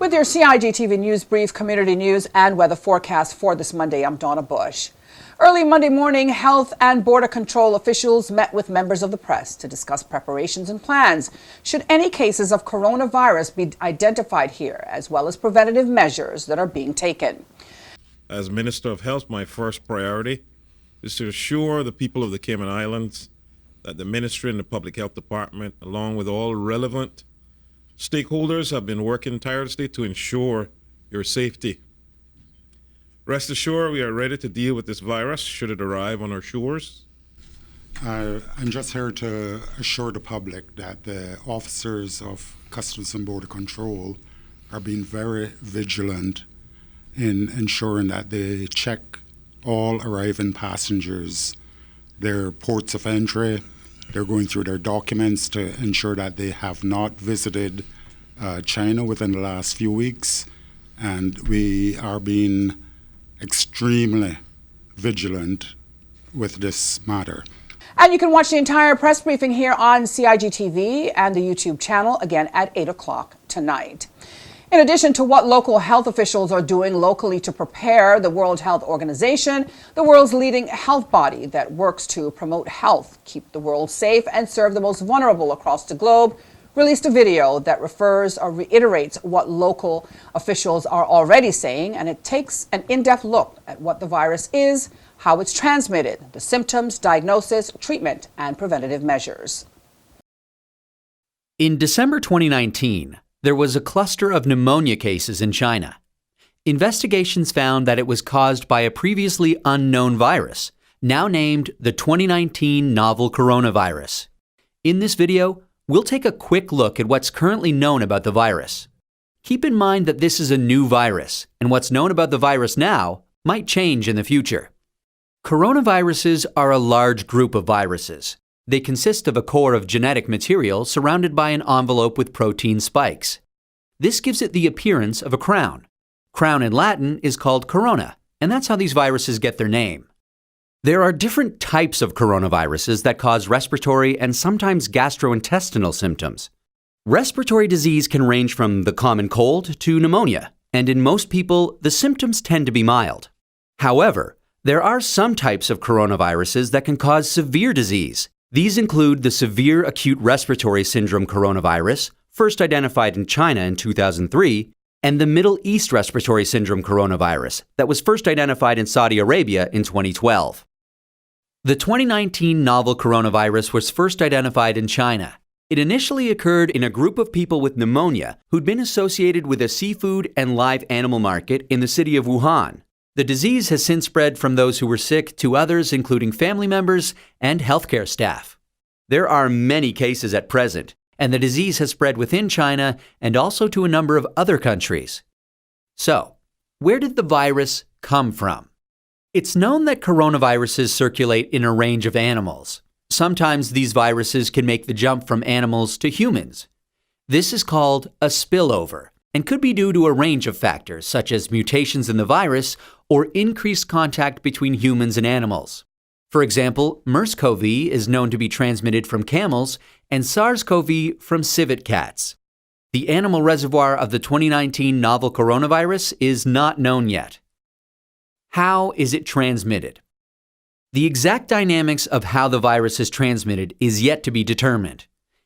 With your CIGTV News Brief, community news, and weather forecast for this Monday, I'm Donna Bush. Early Monday morning, health and border control officials met with members of the press to discuss preparations and plans should any cases of coronavirus be identified here, as well as preventative measures that are being taken. As Minister of Health, my first priority is to assure the people of the Cayman Islands that the Ministry and the Public Health Department, along with all relevant stakeholders, have been working tirelessly to ensure your safety. Rest assured, we are ready to deal with this virus should it arrive on our shores. I'm just here to assure the public that the officers of Customs and Border Control are being very vigilant in ensuring that they check all arriving passengers, their ports of entry. They're going through their documents to ensure that they have not visited China within the last few weeks, and we are being extremely vigilant with this matter. And you can watch the entire press briefing here on CIGTV and the YouTube channel again at 8 o'clock tonight. In addition to what local health officials are doing locally to prepare, the World Health Organization, the world's leading health body that works to promote health, keep the world safe, and serve the most vulnerable across the globe, released a video that refers or reiterates what local officials are already saying, and it takes an in-depth look at what the virus is, how it's transmitted, the symptoms, diagnosis, treatment, and preventative measures. In December 2019, there was a cluster of pneumonia cases in China. Investigations found that it was caused by a previously unknown virus, now named the 2019 novel coronavirus. In this video, we'll take a quick look at what's currently known about the virus. Keep in mind that this is a new virus, and what's known about the virus now might change in the future. Coronaviruses are a large group of viruses. They consist of a core of genetic material surrounded by an envelope with protein spikes. This gives it the appearance of a crown. Crown in Latin is called corona, and that's how these viruses get their name. There are different types of coronaviruses that cause respiratory and sometimes gastrointestinal symptoms. Respiratory disease can range from the common cold to pneumonia, and in most people, the symptoms tend to be mild. However, there are some types of coronaviruses that can cause severe disease. These include the severe acute respiratory syndrome coronavirus, first identified in China in 2003, and the Middle East respiratory syndrome coronavirus that was first identified in Saudi Arabia in 2012. The 2019 novel coronavirus was first identified in China. It initially occurred in a group of people with pneumonia who'd been associated with a seafood and live animal market in the city of Wuhan. The disease has since spread from those who were sick to others, including family members and healthcare staff. There are many cases at present, and the disease has spread within China and also to a number of other countries. So, where did the virus come from? It's known that coronaviruses circulate in a range of animals. Sometimes these viruses can make the jump from animals to humans. This is called a spillover, and could be due to a range of factors such as mutations in the virus or increased contact between humans and animals. For example, MERS-CoV is known to be transmitted from camels and SARS-CoV from civet cats. The animal reservoir of the 2019 novel coronavirus is not known yet. How is it transmitted? The exact dynamics of how the virus is transmitted is yet to be determined.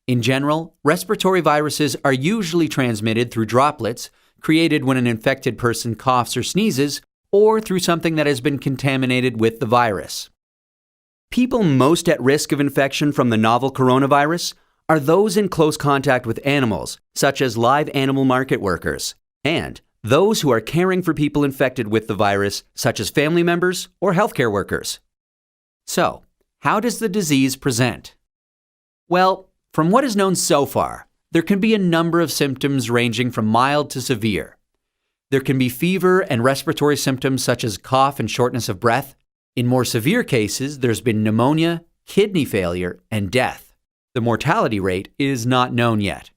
In general, respiratory viruses are usually transmitted through droplets created when an infected person coughs or sneezes, or through something that has been contaminated with the virus. People most at risk of infection from the novel coronavirus are those in close contact with animals, such as live animal market workers, and those who are caring for people infected with the virus, such as family members or healthcare workers. So, how does the disease present? Well, from what is known so far, there can be a number of symptoms ranging from mild to severe. There can be fever and respiratory symptoms such as cough and shortness of breath. In more severe cases, there's been pneumonia, kidney failure, and death. The mortality rate is not known yet.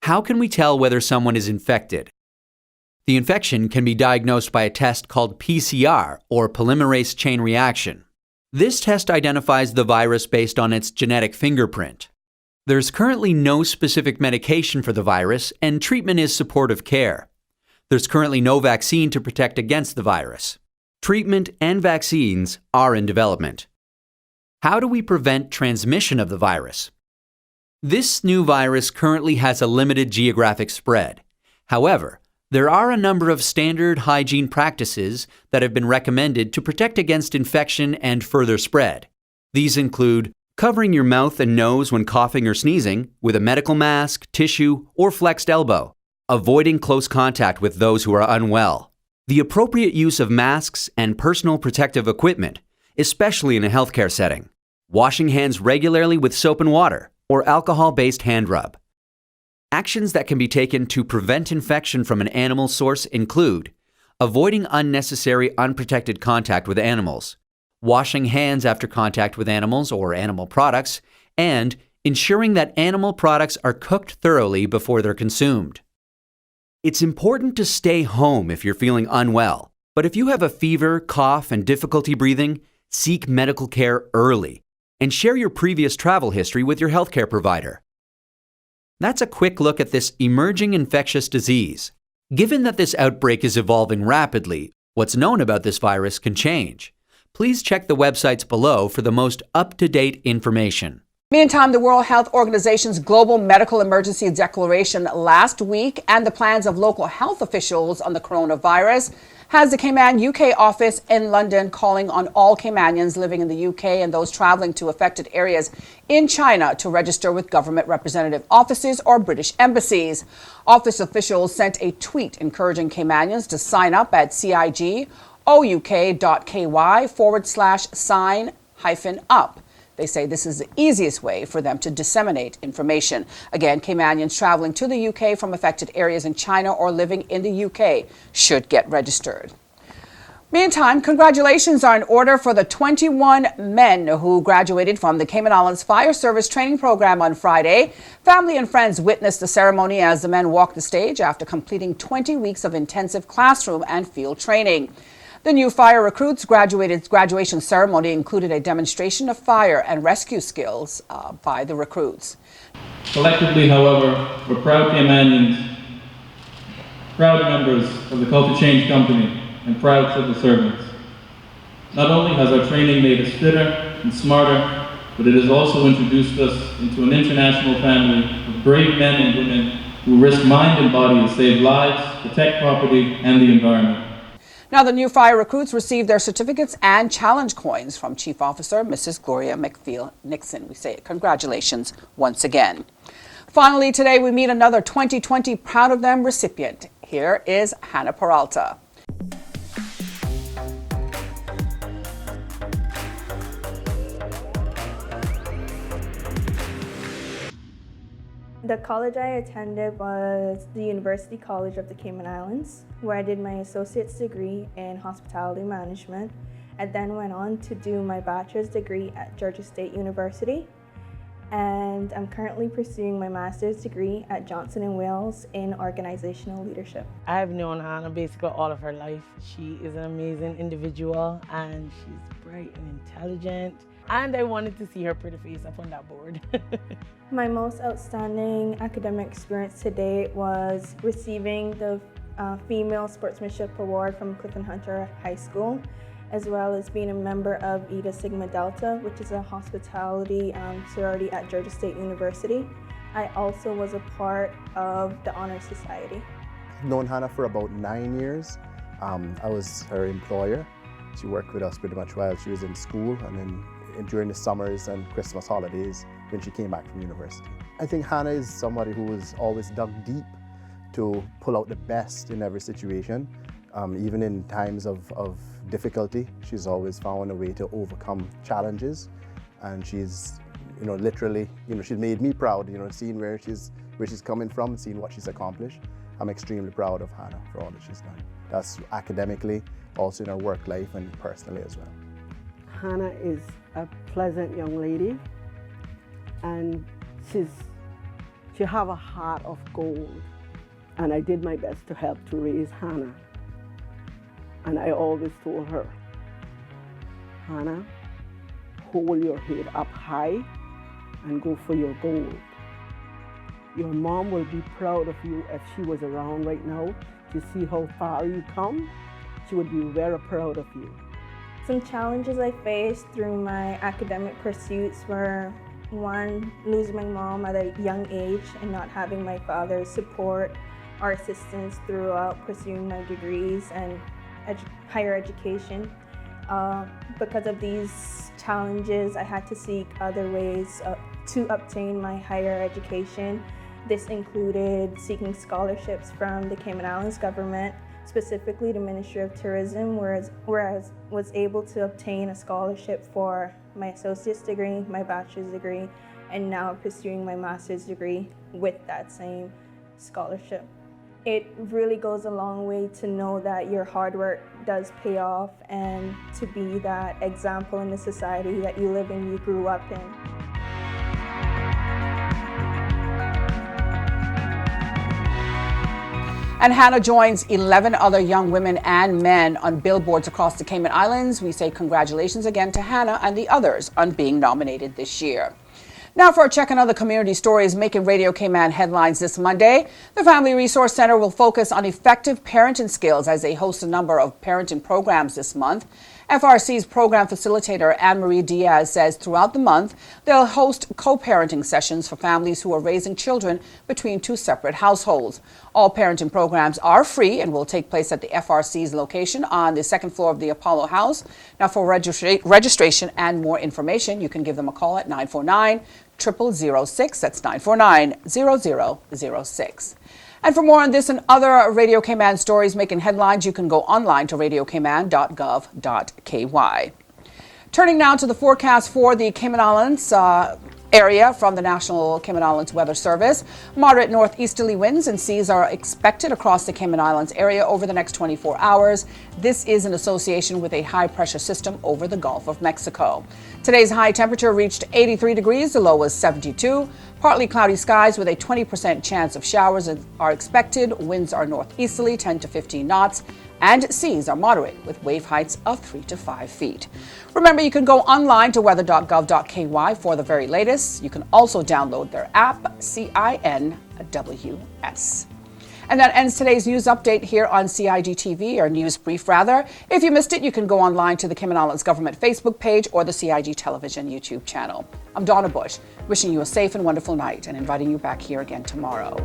How can we tell whether someone is infected? The infection can be diagnosed by a test called PCR, or polymerase chain reaction. This test identifies the virus based on its genetic fingerprint. There's currently no specific medication for the virus, and treatment is supportive care. There's currently no vaccine to protect against the virus. Treatment and vaccines are in development. How do we prevent transmission of the virus? This new virus currently has a limited geographic spread. However, there are a number of standard hygiene practices that have been recommended to protect against infection and further spread. These include covering your mouth and nose when coughing or sneezing with a medical mask, tissue, or flexed elbow, avoiding close contact with those who are unwell, the appropriate use of masks and personal protective equipment, especially in a healthcare setting, washing hands regularly with soap and water, or alcohol-based hand rub. Actions that can be taken to prevent infection from an animal source include avoiding unnecessary unprotected contact with animals, washing hands after contact with animals or animal products, and ensuring that animal products are cooked thoroughly before they're consumed. It's important to stay home if you're feeling unwell, but if you have a fever, cough, and difficulty breathing, seek medical care early and share your previous travel history with your healthcare provider. That's a quick look at this emerging infectious disease. Given that this outbreak is evolving rapidly, what's known about this virus can change. Please check the websites below for the most up-to-date information. Meantime, the World Health Organization's global medical emergency declaration last week and the plans of local health officials on the coronavirus has the Cayman UK office in London calling on all Caymanians living in the UK and those traveling to affected areas in China to register with government representative offices or British embassies. Office officials sent a tweet encouraging Caymanians to sign up at cigouk.ky/sign-up. They say this is the easiest way for them to disseminate information. Again, Caymanians traveling to the UK from affected areas in China or living in the UK should get registered. Meantime, congratulations are in order for the 21 men who graduated from the Cayman Islands Fire Service Training Program on Friday. Family and friends witnessed the ceremony as the men walked the stage after completing 20 weeks of intensive classroom and field training. The new fire recruits' graduation ceremony included a demonstration of fire and rescue skills by the recruits. Collectively, however, we're proud Caymanians, proud members of the Culture Change Company, and proud civil servants. Not only has our training made us fitter and smarter, but it has also introduced us into an international family of brave men and women who risk mind and body to save lives, protect property, and the environment. Now, the new fire recruits received their certificates and challenge coins from Chief Officer Mrs. Gloria McPhail-Nixon. We say congratulations once again. Finally, today we meet another 2020 Proud of Them recipient. Here is Hannah Peralta. The college I attended was the University College of the Cayman Islands, where I did my associate's degree in hospitality management. I then went on to do my bachelor's degree at Georgia State University, and I'm currently pursuing my master's degree at Johnson & Wales in organizational leadership. I've known Hannah basically all of her life. She is an amazing individual and she's bright and intelligent. And I wanted to see her pretty face up on that board. My most outstanding academic experience to date was receiving the Female Sportsmanship Award from Clifton Hunter High School, as well as being a member of Eta Sigma Delta, which is a hospitality sorority at Georgia State University. I also was a part of the Honor Society. I've known Hannah for about 9 years. I was her employer. She worked with us pretty much while she was in school, and then during the summers and Christmas holidays when she came back from university. I think Hannah is somebody who has always dug deep to pull out the best in every situation. Even in times of difficulty, she's always found a way to overcome challenges. And she's, literally, she's made me proud, seeing where she's coming from, seeing what she's accomplished. I'm extremely proud of Hannah for all that she's done. That's academically, also in her work life and personally as well. Hannah is a pleasant young lady, and she have a heart of gold. And I did my best to help to raise Hannah. And I always told her, Hannah, hold your head up high and go for your goal. Your mom will be proud of you if she was around right now to see how far you come. She would be very proud of you. Some challenges I faced through my academic pursuits were, one, losing my mom at a young age and not having my father's support or assistance throughout pursuing my degrees and higher education. Because of these challenges, I had to seek other ways to obtain my higher education. This included seeking scholarships from the Cayman Islands government, specifically the Ministry of Tourism, where I was able to obtain a scholarship for my associate's degree, my bachelor's degree, and now pursuing my master's degree with that same scholarship. It really goes a long way to know that your hard work does pay off and to be that example in the society that you live in, you grew up in. And Hannah joins 11 other young women and men on billboards across the Cayman Islands. We say congratulations again to Hannah and the others on being nominated this year. Now for a check on other community stories making Radio Cayman headlines this Monday. The Family Resource Center will focus on effective parenting skills as they host a number of parenting programs this month. FRC's program facilitator Anne-Marie Diaz says throughout the month, they'll host co-parenting sessions for families who are raising children between two separate households. All parenting programs are free and will take place at the FRC's location on the second floor of the Apollo House. Now for registration and more information, you can give them a call at 949-0006. That's 949-0006. And for more on this and other Radio Cayman stories making headlines, you can go online to radiocayman.gov.ky. Turning now to the forecast for the Cayman Islands area from the National Cayman Islands Weather Service. Moderate northeasterly winds and seas are expected across the Cayman Islands area over the next 24 hours. This is in association with a high pressure system over the Gulf of Mexico. Today's high temperature reached 83 degrees, the low was 72. Partly cloudy skies with a 20% chance of showers are expected. Winds are northeasterly 10 to 15 knots. And seas are moderate with wave heights of 3 to 5 feet. Remember, you can go online to weather.gov.ky for the very latest. You can also download their app, CINWS. And that ends today's news update here on CIG-TV, or news brief rather. If you missed it, you can go online to the Cayman Islands Government Facebook page or the CIG Television YouTube channel. I'm Donna Bush, wishing you a safe and wonderful night and inviting you back here again tomorrow.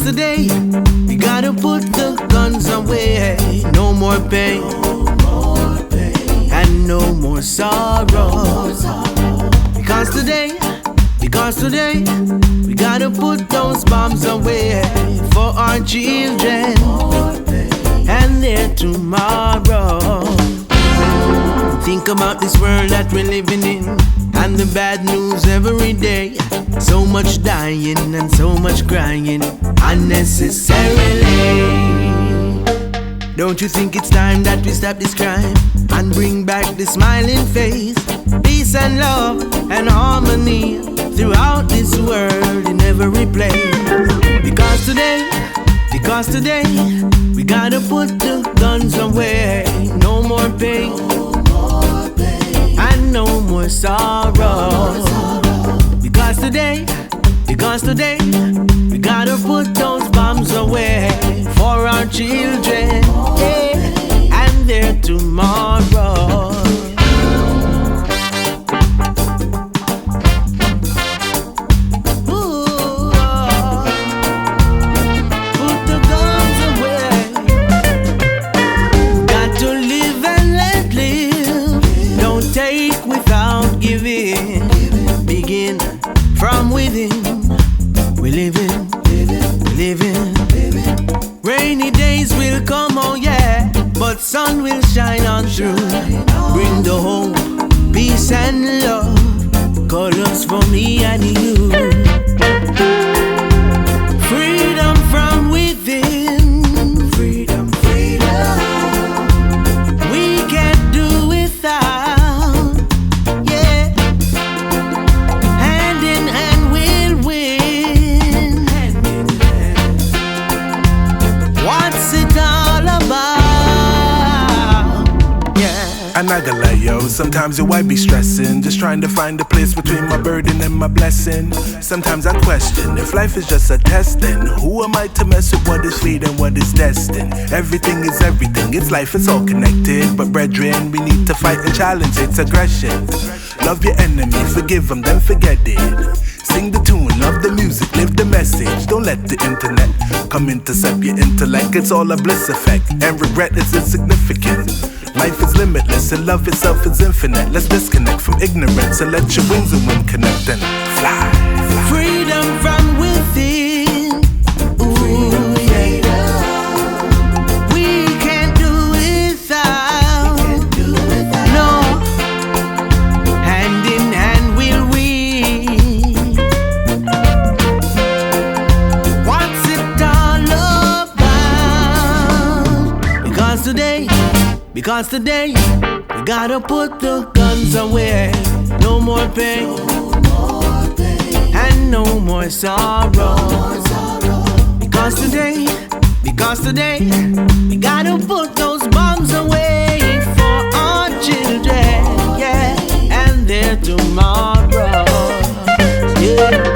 Today, we gotta put the guns away. No more pain, and no more sorrow. Because today, we gotta put those bombs away for our children and their tomorrow. Think about this world that we're living in and the bad news every day. So much dying and so much crying unnecessarily. Don't you think it's time that we stop this crime and bring back the smiling face, peace and love and harmony throughout this world in every place? Because today, we gotta put the guns away. No more pain, and no more sorrow. Because today, we gotta put those bombs away for our children, and their tomorrow. Put the guns away. Got to live and let live. Don't take without giving. Begin living. Rainy days will come, oh yeah, but sun will shine on through. Bring the hope, peace and love, colors for me and you. Freedom from within. Freedom, freedom. We can't do without. Yeah. Hand in hand we'll win. Hand in hand. What's it all about? Yeah. I'm not gonna lie, yo, sometimes your wife be stressing, just trying to find a place between my burden and my blessing. Sometimes I question if life is just a test, then who am I to mess with what is fate and what is destined? Everything is everything, it's life, it's all connected. But brethren, we need to fight and challenge its aggression. Love your enemy, forgive them, then forget it. Sing the tune, love the music, live the message. Don't let the internet come intercept your intellect. It's all a bliss effect, and regret is insignificant. Life is limitless and love itself is infinite. Let's disconnect from ignorance and let your wings and wind connect and fly. Freedom from within. Ooh, yeah. We can't do without. No. Hand in hand we'll win. What's it all about? Because today, we gotta put the guns away. No more pain, and no more sorrow. Because today, we gotta put those bombs away for our children, yeah, and their tomorrow, yeah.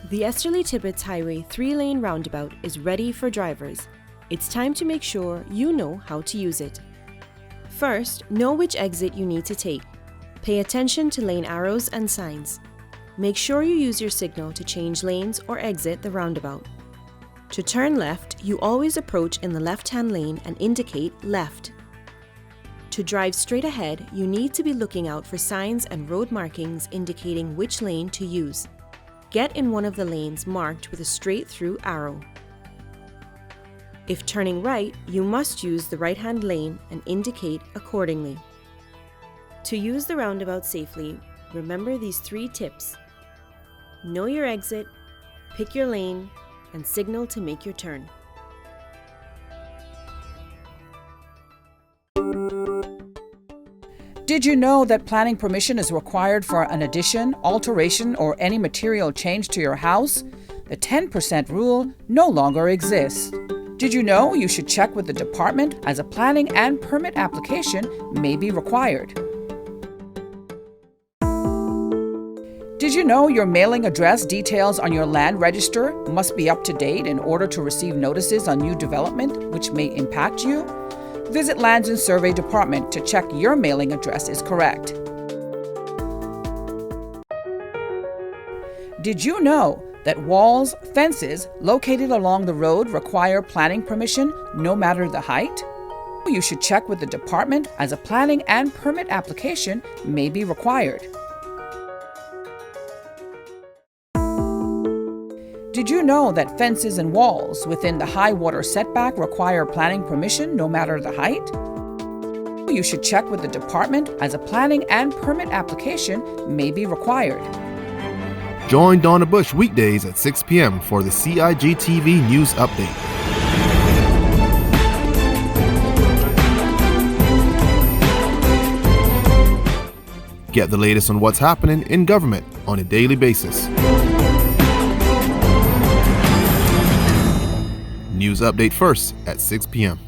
The Esterly Tibbetts Highway 3-lane roundabout is ready for drivers. It's time to make sure you know how to use it. First, know which exit you need to take. Pay attention to lane arrows and signs. Make sure you use your signal to change lanes or exit the roundabout. To turn left, you always approach in the left-hand lane and indicate left. To drive straight ahead, you need to be looking out for signs and road markings indicating which lane to use. Get in one of the lanes marked with a straight-through arrow. If turning right, you must use the right-hand lane and indicate accordingly. To use the roundabout safely, remember these 3 tips. Know your exit, pick your lane, and signal to make your turn. Did you know that planning permission is required for an addition, alteration, or any material change to your house? The 10% rule no longer exists. Did you know you should check with the department as a planning and permit application may be required? Did you know your mailing address details on your land register must be up to date in order to receive notices on new development which may impact you? Visit Lands and Survey Department to check your mailing address is correct. Did you know that walls, fences located along the road require planning permission no matter the height? You should check with the department as a planning and permit application may be required. Did you know that fences and walls within the high water setback require planning permission no matter the height? You should check with the department as a planning and permit application may be required. Join Donna Bush weekdays at 6 p.m. for the CIG-TV News Update. Get the latest on what's happening in government on a daily basis. News update first at 6 p.m.